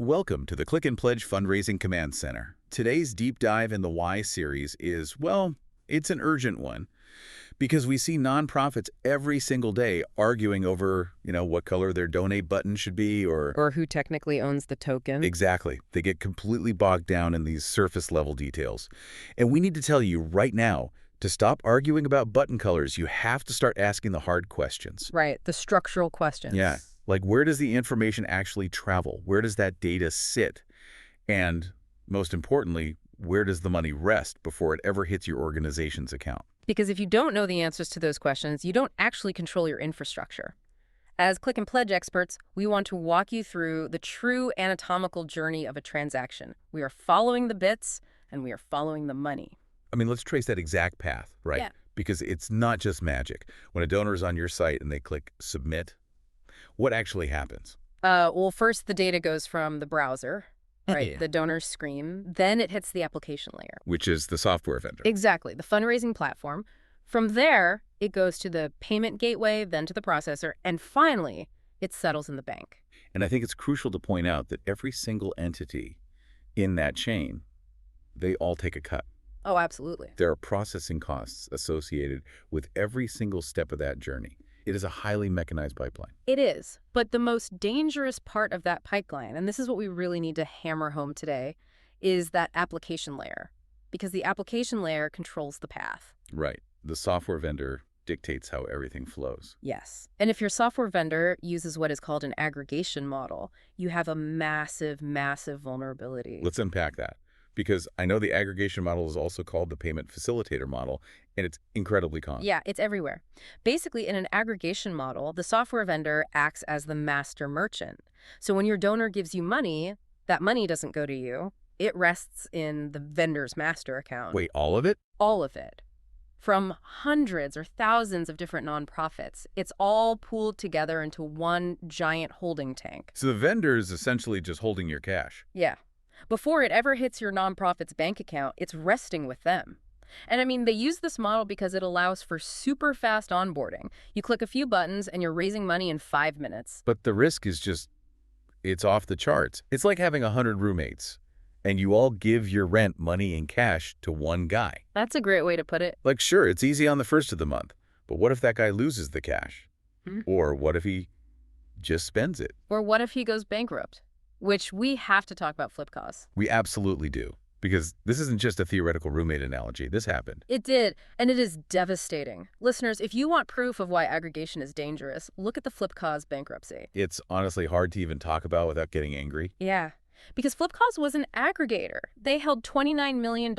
Welcome to the Click and Pledge Fundraising Command Center. Today's deep dive in the Why series is, well, it's an urgent one because we see nonprofits every single day arguing over, what color their donate button should be Or who technically owns the token. Exactly. They get completely bogged down in these surface level details. And we need to tell you right now, to stop arguing about button colors, you have to start asking the hard questions. Right, the structural questions. Yeah. Like, where does the information actually travel? Where does that data sit? And most importantly, where does the money rest before it ever hits your organization's account? Because if you don't know the answers to those questions, you don't actually control your infrastructure. As Click and Pledge experts, we want to walk you through the true anatomical journey of a transaction. We are following the bits, and we are following the money. Let's trace that exact path, right? Yeah. Because it's not just magic. When a donor is on your site and they click Submit, what actually happens? Well, first the data goes from the browser, right, the donor's screen. Then it hits the application layer. Which is the software vendor. Exactly, the fundraising platform. From there, it goes to the payment gateway, then to the processor, and finally, it settles in the bank. And I think it's crucial to point out that every single entity in that chain, they all take a cut. Oh, absolutely. There are processing costs associated with every single step of that journey. It is a highly mechanized pipeline. It is. But the most dangerous part of that pipeline, and this is what we really need to hammer home today, is that application layer. Because the application layer controls the path. Right. The software vendor dictates how everything flows. Yes. And if your software vendor uses what is called an aggregation model, you have a massive, massive vulnerability. Let's unpack that. Because I know the aggregation model is also called the payment facilitator model, and it's incredibly common. Yeah, it's everywhere. Basically, in an aggregation model, the software vendor acts as the master merchant. So when your donor gives you money, that money doesn't go to you. It rests in the vendor's master account. Wait, all of it? All of it. From hundreds or thousands of different nonprofits. It's all pooled together into one giant holding tank. So the vendor is essentially just holding your cash. Yeah. Before it ever hits your nonprofit's bank account, it's resting with them. And they use this model because it allows for super fast onboarding. You click a few buttons and you're raising money in 5 minutes. But the risk is it's off the charts. It's like having 100 roommates, and you all give your rent money in cash to one guy. That's a great way to put it. Like, sure, it's easy on the first of the month, but what if that guy loses the cash? Or what if he just spends it? Or what if he goes bankrupt? Which we have to talk about Flipcause. We absolutely do. Because this isn't just a theoretical roommate analogy. This happened. It did, and it is devastating. Listeners, if you want proof of why aggregation is dangerous, look at the Flipcause bankruptcy. It's honestly hard to even talk about without getting angry. Yeah, because Flipcause was an aggregator. They held $29 million of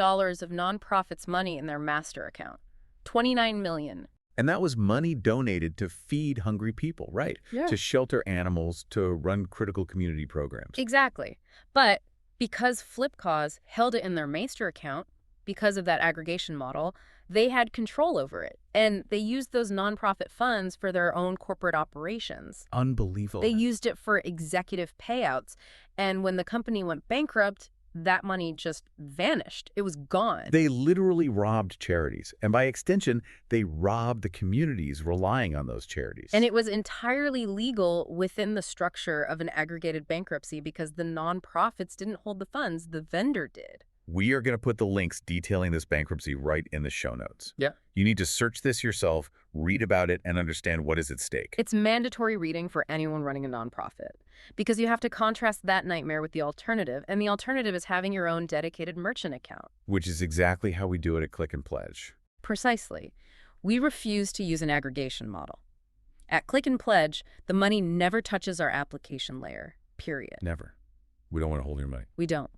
nonprofits' money in their master account. $29 million. And that was money donated to feed hungry people, right? Yeah. To shelter animals, to run critical community programs. Exactly. But because Flipcause held it in their master account, because of that aggregation model, they had control over it. And they used those nonprofit funds for their own corporate operations. Unbelievable. They used it for executive payouts. And when the company went bankrupt, that money just vanished. It was gone. They literally robbed charities. And by extension, they robbed the communities relying on those charities. And it was entirely legal within the structure of an aggregated bankruptcy because the nonprofits didn't hold the funds, the vendor did. We are going to put the links detailing this bankruptcy right in the show notes. Yeah. You need to search this yourself, read about it, and understand what is at stake. It's mandatory reading for anyone running a nonprofit because you have to contrast that nightmare with the alternative, and the alternative is having your own dedicated merchant account. Which is exactly how we do it at Click and Pledge. Precisely. We refuse to use an aggregation model. At Click and Pledge, the money never touches our application layer, period. Never. We don't want to hold your money. We don't.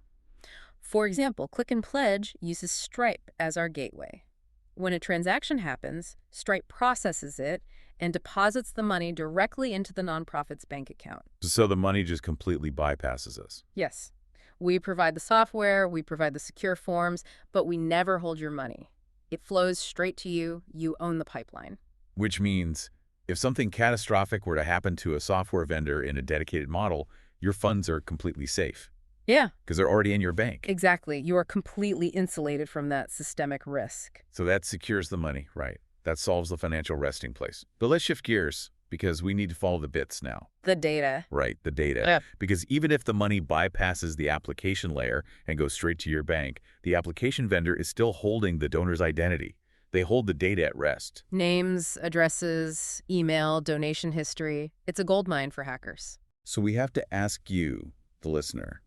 For example, Click and Pledge uses Stripe as our gateway. When a transaction happens, Stripe processes it and deposits the money directly into the nonprofit's bank account. So the money just completely bypasses us. Yes. We provide the software, we provide the secure forms, but we never hold your money. It flows straight to you. You own the pipeline. Which means if something catastrophic were to happen to a software vendor in a dedicated model, your funds are completely safe. Yeah. Because they're already in your bank. Exactly. You are completely insulated from that systemic risk. So that secures the money, right? That solves the financial resting place. But let's shift gears, because we need to follow the bits now. The data. Right, the data. Yeah. Because even if the money bypasses the application layer and goes straight to your bank, the application vendor is still holding the donor's identity. They hold the data at rest. Names, addresses, email, donation history. It's a goldmine for hackers. So we have to ask you, the listener,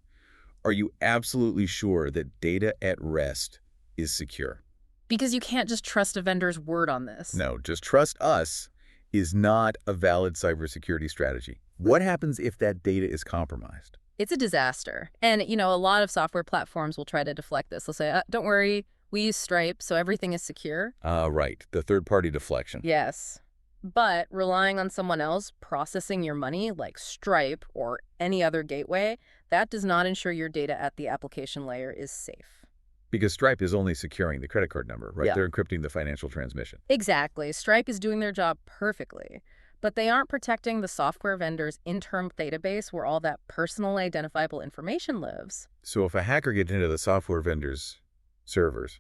are you absolutely sure that data at rest is secure? Because you can't just trust a vendor's word on this. No, just trust us is not a valid cybersecurity strategy. What happens if that data is compromised? It's a disaster. And, a lot of software platforms will try to deflect this. They'll say, don't worry, we use Stripe, so everything is secure. Right, the third-party deflection. Yes. But relying on someone else processing your money, like Stripe or any other gateway, that does not ensure your data at the application layer is safe. Because Stripe is only securing the credit card number, right? Yeah. They're encrypting the financial transmission. Exactly. Stripe is doing their job perfectly. But they aren't protecting the software vendor's internal database where all that personal identifiable information lives. So if a hacker gets into the software vendor's servers,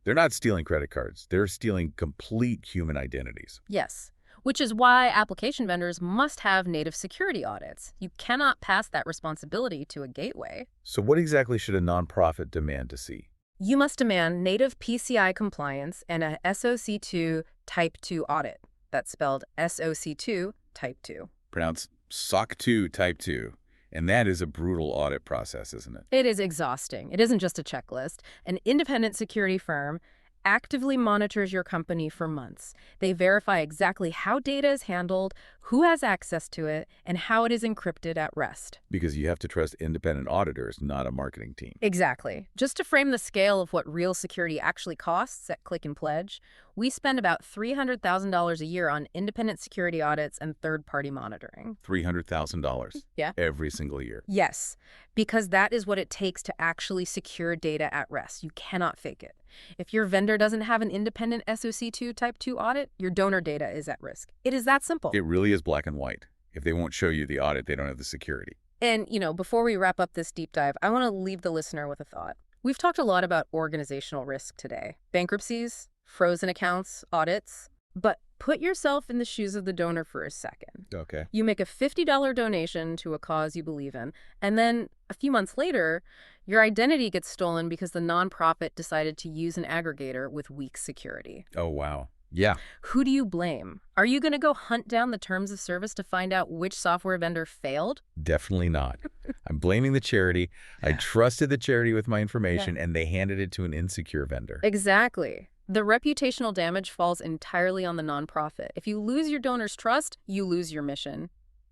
they're not stealing credit cards. They're stealing complete human identities. Yes. Which is why application vendors must have native security audits. You cannot pass that responsibility to a gateway. So what exactly should a nonprofit demand to see? You must demand native PCI compliance and a SOC2 Type 2 audit. That's spelled SOC2 Type 2. Pronounced SOC2 Type 2. And that is a brutal audit process, isn't it? It is exhausting. It isn't just a checklist. An independent security firm actively monitors your company for months. They verify exactly how data is handled, who has access to it, and how it is encrypted at rest. Because you have to trust independent auditors, not a marketing team. Exactly. Just to frame the scale of what real security actually costs at Click and Pledge, we spend about $300,000 a year on independent security audits and third-party monitoring. $300,000. Yeah. Every single year. Yes, because that is what it takes to actually secure data at rest. You cannot fake it. If your vendor doesn't have an independent SOC2 Type 2 audit, your donor data is at risk. It is that simple. It really is black and white. If they won't show you the audit, they don't have the security. And, before we wrap up this deep dive, I want to leave the listener with a thought. We've talked a lot about organizational risk today. Bankruptcies, frozen accounts, audits. But put yourself in the shoes of the donor for a second. Okay. You make a $50 donation to a cause you believe in, and then a few months later, your identity gets stolen because the nonprofit decided to use an aggregator with weak security. Oh, wow. Yeah. Who do you blame? Are you going to go hunt down the terms of service to find out which software vendor failed? Definitely not. I'm blaming the charity. I trusted the charity with my information, and they handed it to an insecure vendor. Exactly. The reputational damage falls entirely on the nonprofit. If you lose your donor's trust, you lose your mission.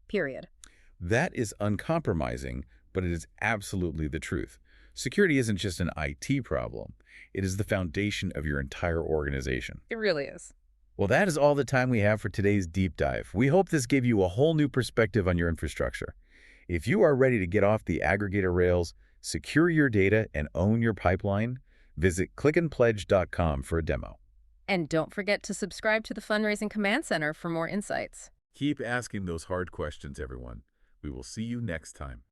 Period. That is uncompromising, but it is absolutely the truth. Security isn't just an IT problem. It is the foundation of your entire organization. It really is. Well, that is all the time we have for today's deep dive. We hope this gave you a whole new perspective on your infrastructure. If you are ready to get off the aggregator rails, secure your data, and own your pipeline, visit clickandpledge.com for a demo. And don't forget to subscribe to the Fundraising Command Center for more insights. Keep asking those hard questions, everyone. We will see you next time.